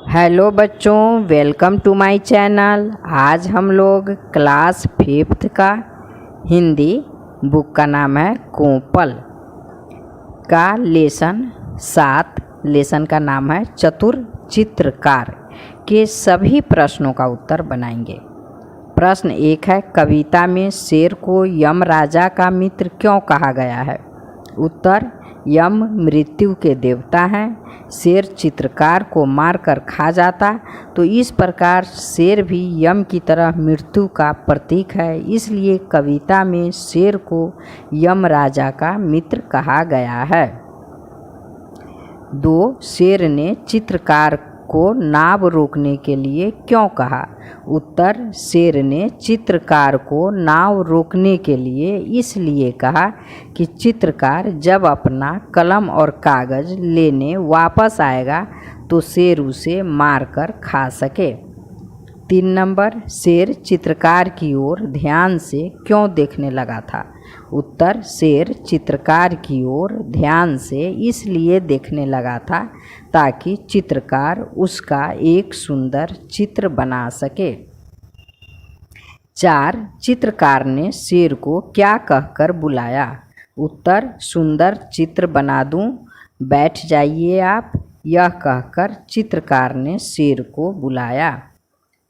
Hello बच्चों, welcome to my channel. आज हम लोग क्लास 5th का हिंदी बुक का नाम है कोपल का लेसन का नाम है चतुर चित्रकार के सभी प्रश्नों का उत्तर बनाएंगे। प्रश्न 1 है, कविता में शेर को यम राजा का मित्र क्यों कहा गया है? उत्तर, यम मृत्यु के देवता हैं। शेर चित्रकार को मारकर खा जाता, तो इस प्रकार शेर भी यम की तरह मृत्यु का प्रतीक है, इसलिए कविता में शेर को यम राजा का मित्र कहा गया है। 2, शेर ने चित्रकार को नाव रोकने के लिए क्यों कहा? उत्तर, शेर ने चित्रकार को नाव रोकने के लिए इसलिए कहा कि चित्रकार जब अपना कलम और कागज लेने वापस आएगा तो शेर उसे मारकर खा सके। 3 नंबर, शेर चित्रकार की ओर ध्यान से क्यों देखने लगा था? उत्तर, शेर चित्रकार की ओर ध्यान से इसलिए देखने लगा था ताकि चित्रकार उसका एक सुंदर चित्र बना सके। 4, चित्रकार ने शेर को क्या कहकर बुलाया? उत्तर, सुंदर चित्र बना दूं, बैठ जाइए आप, यह कहकर चित्रकार ने शेर को बुलाया।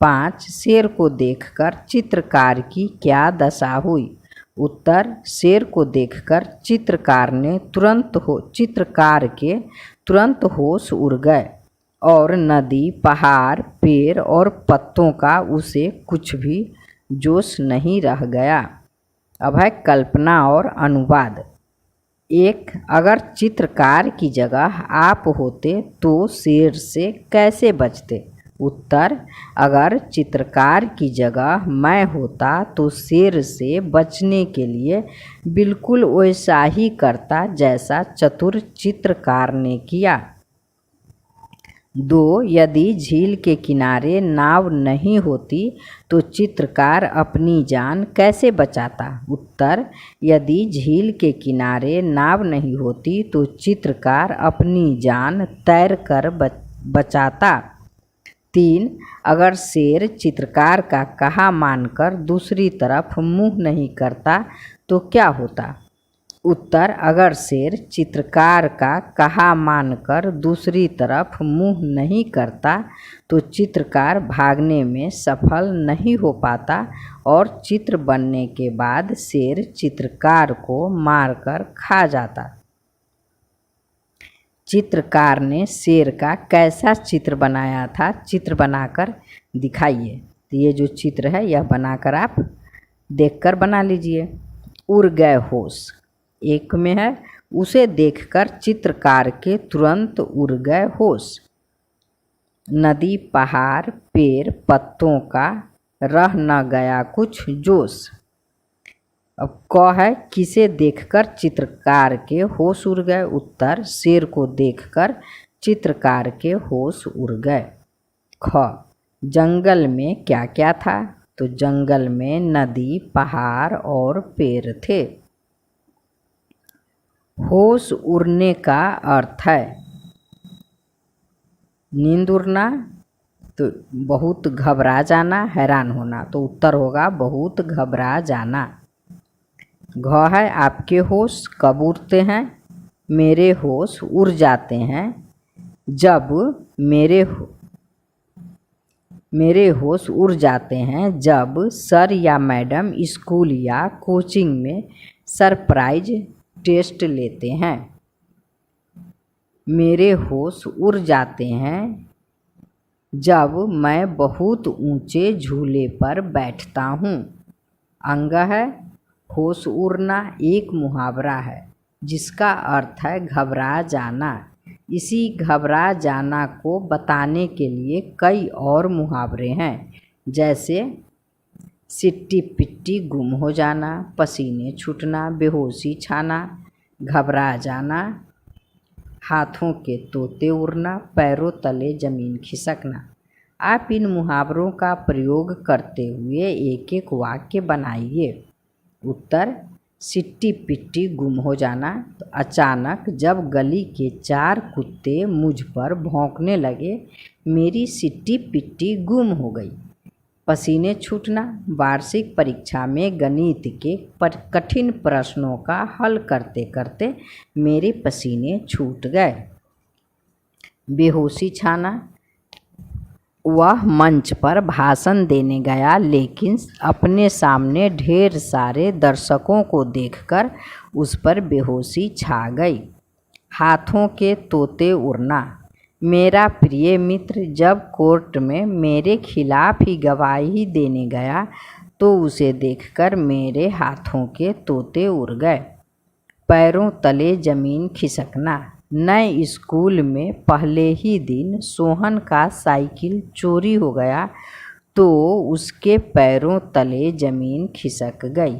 5, शेर को देखकर चित्रकार की क्या दशा हुई? उत्तर, शेर को देखकर चित्रकार के तुरंत होश उड़ गए और नदी, पहाड़, पेड़ और पत्तों का उसे कुछ भी जोश नहीं रह गया। अब है कल्पना और अनुवाद। 1, अगर चित्रकार की जगह आप होते तो शेर से कैसे बचते? उत्तर, अगर चित्रकार की जगह मैं होता तो शेर से बचने के लिए बिल्कुल वैसा ही करता जैसा चतुर चित्रकार ने किया। 2, यदि झील के किनारे नाव नहीं होती तो चित्रकार अपनी जान कैसे बचाता? उत्तर, यदि झील के किनारे नाव नहीं होती तो चित्रकार अपनी जान तैरकर बचाता। 3, अगर शेर चित्रकार का कहा मानकर दूसरी तरफ मुंह नहीं करता तो क्या होता? उत्तर, अगर शेर चित्रकार का कहा मानकर दूसरी तरफ मुंह नहीं करता तो चित्रकार भागने में सफल नहीं हो पाता और चित्र बनने के बाद शेर चित्रकार को मारकर खा जाता। चित्रकार ने शेर का कैसा चित्र बनाया था? चित्र बनाकर दिखाइए। तो ये जो चित्र है यह बनाकर आप देखकर बना लीजिए। उड़ गए होश। 1 में है, उसे देखकर चित्रकार के तुरंत उड़ गए होश। नदी, पहाड़, पेड़, पत्तों का रह न गया कुछ जोश। अब क है, किसे देखकर चित्रकार के होश उड़ गए? उत्तर, शेर को देखकर चित्रकार के होश उड़ गए। ख, जंगल में क्या क्या था? तो जंगल में नदी, पहाड़ और पेड़ थे। होश उड़ने का अर्थ है नींद उड़ना, तो बहुत घबरा जाना, हैरान होना, तो उत्तर होगा बहुत घबरा जाना। घ है, आपके होश कब उड़ते हैं? मेरे होश उड़ जाते हैं जब मेरे होश उड़ जाते हैं जब सर या मैडम स्कूल या कोचिंग में सरप्राइज टेस्ट लेते हैं। मेरे होश उड़ जाते हैं जब मैं बहुत ऊंचे झूले पर बैठता हूँ। अंग है, होश उड़ना एक मुहावरा है जिसका अर्थ है घबरा जाना। इसी घबरा जाना को बताने के लिए कई और मुहावरे हैं, जैसे सिट्टी पिट्टी गुम हो जाना, पसीने छूटना, बेहोशी छाना, घबरा जाना, हाथों के तोते उड़ना, पैरों तले जमीन खिसकना। आप इन मुहावरों का प्रयोग करते हुए एक एक वाक्य बनाइए। उत्तर, सिट्टी पिट्टी गुम हो जाना। तो अचानक जब गली के 4 कुत्ते मुझ पर भौंकने लगे, मेरी सिट्टी पिट्टी गुम हो गई। पसीने छूटना। वार्षिक परीक्षा में गणित के कठिन प्रश्नों का हल करते करते मेरे पसीने छूट गए। बेहोशी छाना। वह मंच पर भाषण देने गया, लेकिन अपने सामने ढेर सारे दर्शकों को देखकर उस पर बेहोशी छा गई। हाथों के तोते उड़ना। मेरा प्रिय मित्र जब कोर्ट में मेरे खिलाफ ही गवाही देने गया तो उसे देखकर मेरे हाथों के तोते उड़ गए। पैरों तले जमीन खिसकना। नए स्कूल में पहले ही दिन सोहन का साइकिल चोरी हो गया तो उसके पैरों तले जमीन खिसक गई।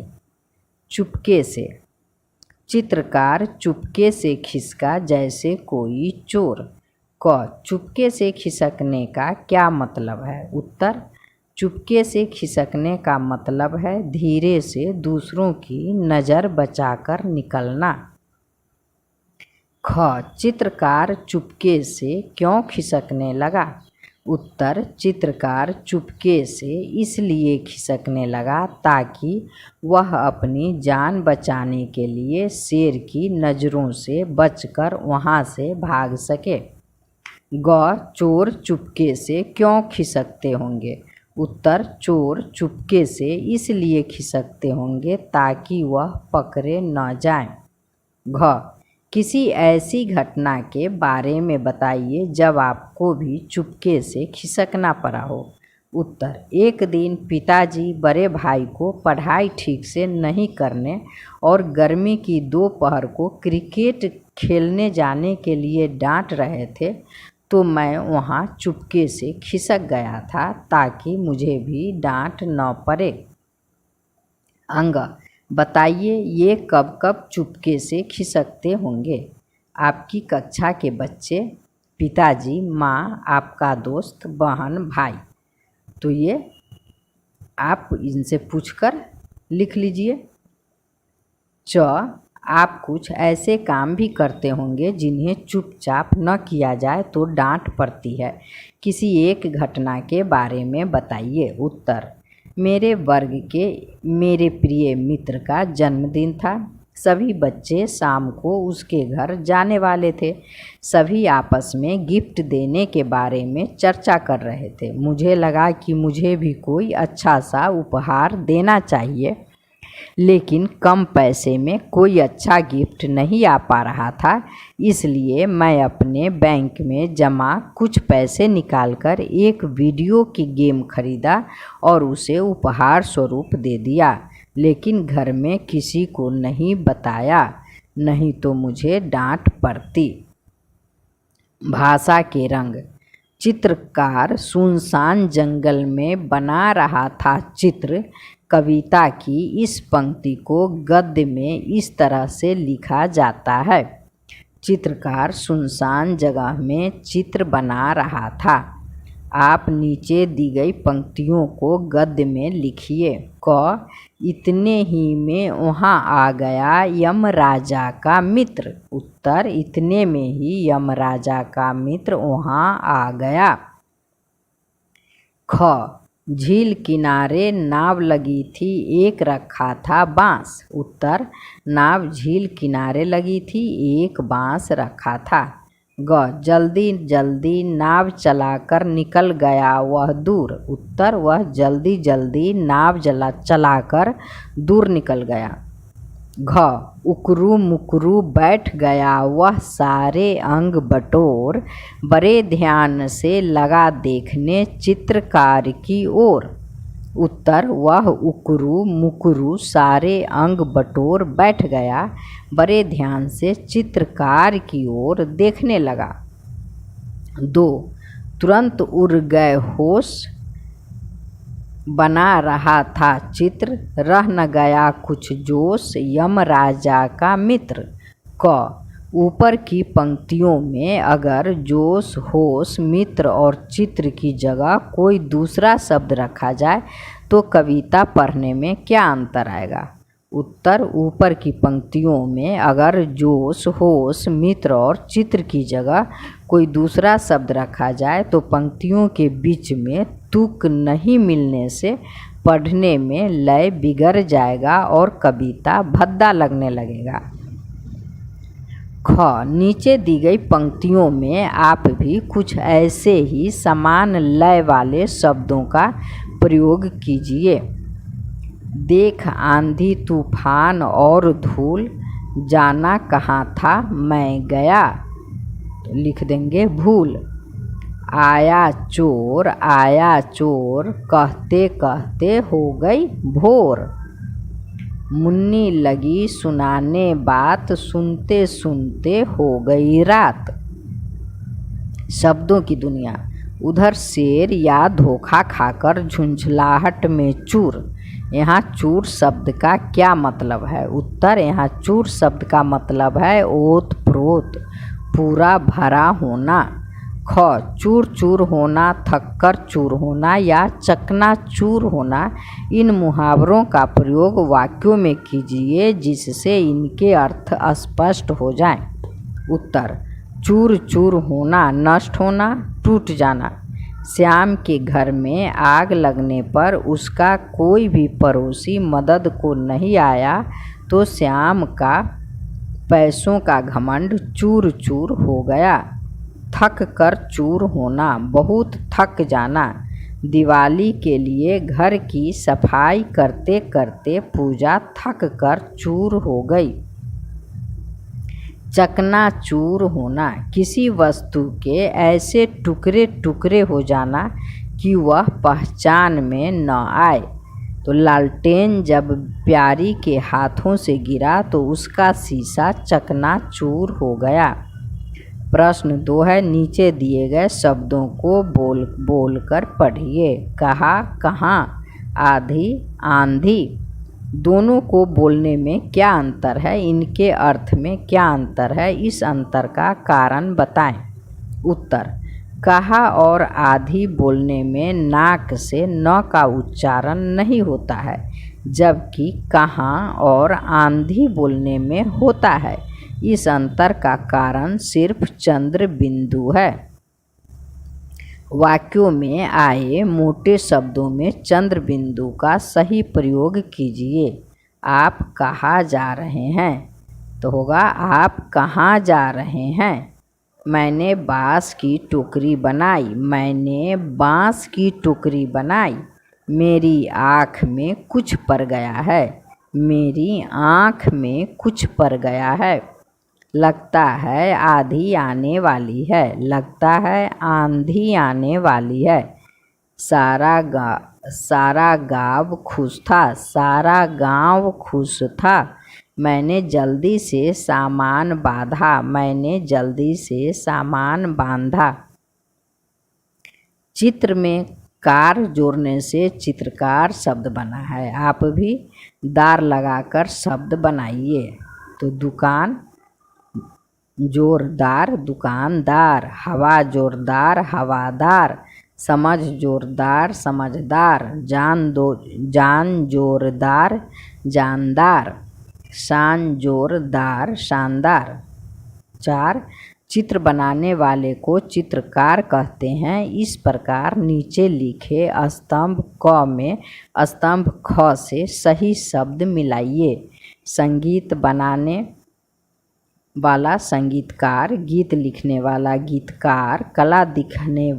चुपके से। चित्रकार चुपके से खिसका जैसे कोई चोर। क, चुपके से खिसकने का क्या मतलब है? उत्तर, चुपके से खिसकने का मतलब है धीरे से दूसरों की नज़र बचाकर निकलना। ख, चित्रकार चुपके से क्यों खिसकने लगा? उत्तर, चित्रकार चुपके से इसलिए खिसकने लगा ताकि वह अपनी जान बचाने के लिए शेर की नज़रों से बचकर वहाँ से भाग सके। ग, चोर चुपके से क्यों खिसकते होंगे? उत्तर, चोर चुपके से इसलिए खिसकते होंगे ताकि वह पकड़े न जाएं। घ, किसी ऐसी घटना के बारे में बताइए जब आपको भी चुपके से खिसकना पड़ा हो। उत्तर, एक दिन पिताजी बड़े भाई को पढ़ाई ठीक से नहीं करने और गर्मी की दोपहर को क्रिकेट खेलने जाने के लिए डांट रहे थे तो मैं वहां चुपके से खिसक गया था ताकि मुझे भी डांट न पड़े। अंग, बताइए ये कब कब चुपके से खिसकते होंगे? आपकी कक्षा के बच्चे, पिताजी, माँ, आपका दोस्त, बहन, भाई। तो ये आप इनसे पूछकर लिख लीजिए। च, आप कुछ ऐसे काम भी करते होंगे जिन्हें चुपचाप न किया जाए तो डांट पड़ती है। किसी एक घटना के बारे में बताइए। उत्तर, मेरे वर्ग के मेरे प्रिय मित्र का जन्मदिन था। सभी बच्चे शाम को उसके घर जाने वाले थे। सभी आपस में गिफ्ट देने के बारे में चर्चा कर रहे थे। मुझे लगा कि मुझे भी कोई अच्छा सा उपहार देना चाहिए, लेकिन कम पैसे में कोई अच्छा गिफ्ट नहीं आ पा रहा था। इसलिए मैं अपने बैंक में जमा कुछ पैसे निकालकर एक वीडियो की गेम खरीदा और उसे उपहार स्वरूप दे दिया, लेकिन घर में किसी को नहीं बताया, नहीं तो मुझे डांट पड़ती। भाषा के रंग। चित्रकार सुनसान जंगल में बना रहा था चित्र। कविता की इस पंक्ति को गद्य में इस तरह से लिखा जाता है। चित्रकार सुनसान जगह में चित्र बना रहा था। आप नीचे दी गई पंक्तियों को गद्य में लिखिए। क, इतने ही में वहाँ आ गया यमराजा का मित्र। उत्तर, इतने में ही यमराजा का मित्र वहाँ आ गया। ख, झील किनारे नाव लगी थी, एक रखा था बांस। उत्तर, नाव झील किनारे लगी थी, एक बांस रखा था। ग, जल्दी जल्दी नाव चलाकर निकल गया वह दूर। उत्तर, वह जल्दी जल्दी नाव चलाकर दूर निकल गया। घ, उकरू मुकरू बैठ गया वह सारे अंग बटोर, बड़े ध्यान से लगा देखने चित्रकार की ओर। उत्तर, वह उकरू मुकरू सारे अंग बटोर बैठ गया, बड़े ध्यान से चित्रकार की ओर देखने लगा। 2, तुरंत उड़ गए होश, बना रहा था चित्र, रह न गया कुछ जोश, यमराजा का मित्र। क, ऊपर की पंक्तियों में अगर जोश, होश, मित्र और चित्र की जगह कोई दूसरा शब्द रखा जाए तो कविता पढ़ने में क्या अंतर आएगा? उत्तर, ऊपर की पंक्तियों में अगर जोश, होश, मित्र और चित्र की जगह कोई दूसरा शब्द रखा जाए तो पंक्तियों के बीच में तुक नहीं मिलने से पढ़ने में लय बिगड़ जाएगा और कविता भद्दा लगने लगेगा। ख, नीचे दी गई पंक्तियों में आप भी कुछ ऐसे ही समान लय वाले शब्दों का प्रयोग कीजिए। देख आंधी तूफान और धूल, जाना कहाँ था मैं गया, तो लिख देंगे भूल। आया चोर कहते कहते हो गई भोर, मुन्नी लगी सुनाने बात, सुनते सुनते हो गई रात। शब्दों की दुनिया। उधर शेर या धोखा खाकर झुंझलाहट में चूर। यहाँ चूर शब्द का क्या मतलब है? उत्तर, यहाँ चूर शब्द का मतलब है ओत प्रोत, पूरा भरा होना। ख, चूर चूर होना, थक्कर चूर होना या चकना चूर होना। इन मुहावरों का प्रयोग वाक्यों में कीजिए जिससे इनके अर्थ स्पष्ट हो जाएं। उत्तर, चूर चूर होना, नष्ट होना, टूट जाना। श्याम के घर में आग लगने पर उसका कोई भी पड़ोसी मदद को नहीं आया तो श्याम का पैसों का घमंड चूर चूर हो गया। थक कर चूर होना, बहुत थक जाना। दिवाली के लिए घर की सफाई करते करते पूजा थक कर चूर हो गई। चकनाचूर होना, किसी वस्तु के ऐसे टुकड़े टुकड़े हो जाना कि वह पहचान में न आए। तो लालटेन जब प्यारी के हाथों से गिरा तो उसका शीशा चकनाचूर हो गया। प्रश्न 2 है, नीचे दिए गए शब्दों को बोल कर पढ़िए। कहा, कहाँ, आधी, आंधी। दोनों को बोलने में क्या अंतर है? इनके अर्थ में क्या अंतर है? इस अंतर का कारण बताएं। उत्तर, कहा और आधी बोलने में नाक से न का उच्चारण नहीं होता है, जबकि कहाँ और आंधी बोलने में होता है। इस अंतर का कारण सिर्फ चंद्र बिंदु है। वाक्यों में आए मोटे शब्दों में चंद्र बिंदु का सही प्रयोग कीजिए। आप कहाँ जा रहे हैं? तो होगा आप कहाँ जा रहे हैं। मैंने बाँस की टोकरी बनाई, मैंने बाँस की टोकरी बनाई। मेरी आँख में कुछ पड़ गया है, मेरी आँख में कुछ पड़ गया है। लगता है आंधी आने वाली है, लगता है आंधी आने वाली है। सारा गाँव खुश था, सारा गाँव खुश था। मैंने जल्दी से सामान बांधा, मैंने जल्दी से सामान बांधा। चित्र में कार जोड़ने से चित्रकार शब्द बना है। आप भी दार लगाकर शब्द बनाइए। तो दुकान जोरदार, दुकानदार। हवा जोरदार, हवादार। समझ जोरदार, समझदार। जान जोरदार, जानदार। शान जोरदार, शानदार। 4, चित्र बनाने वाले को चित्रकार कहते हैं। इस प्रकार नीचे लिखे स्तंभ क में स्तंभ ख से सही शब्द मिलाइए। संगीत बनाने वाला संगीतकार, गीत लिखने वाला गीतकार, कला दिखाने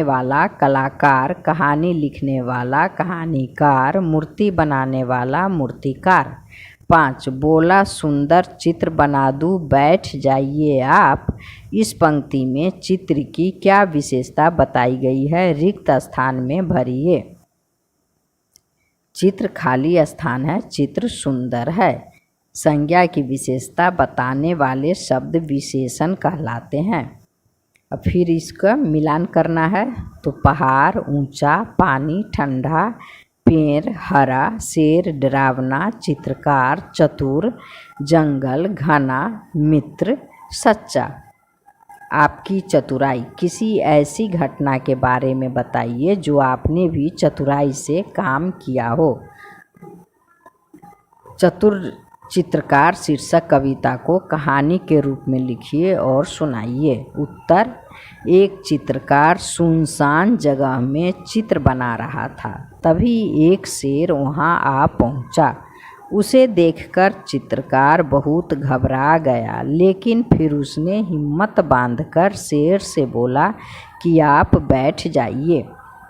वाला कलाकार, कहानी लिखने वाला कहानीकार, मूर्ति बनाने वाला मूर्तिकार। 5, बोला सुंदर चित्र बना दूं, बैठ जाइए आप। इस पंक्ति में चित्र की क्या विशेषता बताई गई है? रिक्त स्थान में भरिए। चित्र खाली स्थान है, चित्र सुंदर है। संज्ञा की विशेषता बताने वाले शब्द विशेषण कहलाते हैं। अब फिर इसका मिलान करना है। तो पहाड़ ऊंचा, पानी ठंडा, पेड़ हरा, शेर डरावना, चित्रकार चतुर, जंगल घना, मित्र सच्चा। आपकी चतुराई। किसी ऐसी घटना के बारे में बताइए जो आपने भी चतुराई से काम किया हो। चतुर चित्रकार शीर्षक कविता को कहानी के रूप में लिखिए और सुनाइए। उत्तर, एक चित्रकार सुनसान जगह में चित्र बना रहा था। तभी एक शेर वहां आ पहुंचा। उसे देखकर चित्रकार बहुत घबरा गया, लेकिन फिर उसने हिम्मत बांधकर शेर से बोला कि आप बैठ जाइए,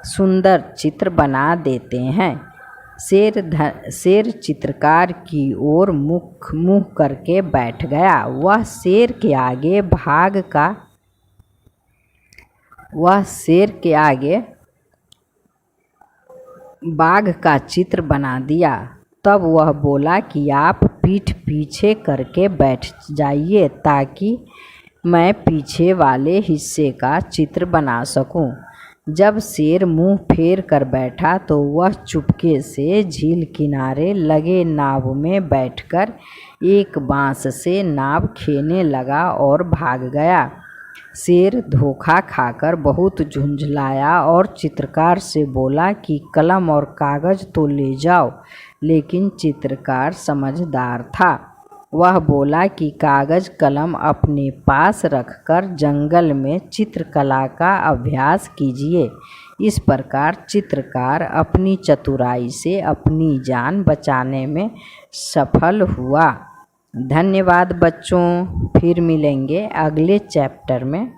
सुंदर चित्र बना देते हैं। शेर चित्रकार की ओर मुंह करके बैठ गया। वह शेर के आगे बाघ का चित्र बना दिया। तब वह बोला कि आप पीठ पीछे करके बैठ जाइए ताकि मैं पीछे वाले हिस्से का चित्र बना सकूं। जब शेर मुंह फेर कर बैठा तो वह चुपके से झील किनारे लगे नाव में बैठकर एक बांस से नाव खेने लगा और भाग गया। शेर धोखा खाकर बहुत झुंझलाया और चित्रकार से बोला कि कलम और कागज तो ले जाओ, लेकिन चित्रकार समझदार था। वह बोला कि कागज कलम अपने पास रखकर जंगल में चित्रकला का अभ्यास कीजिए। इस प्रकार चित्रकार अपनी चतुराई से अपनी जान बचाने में सफल हुआ। धन्यवाद बच्चों, फिर मिलेंगे अगले चैप्टर में।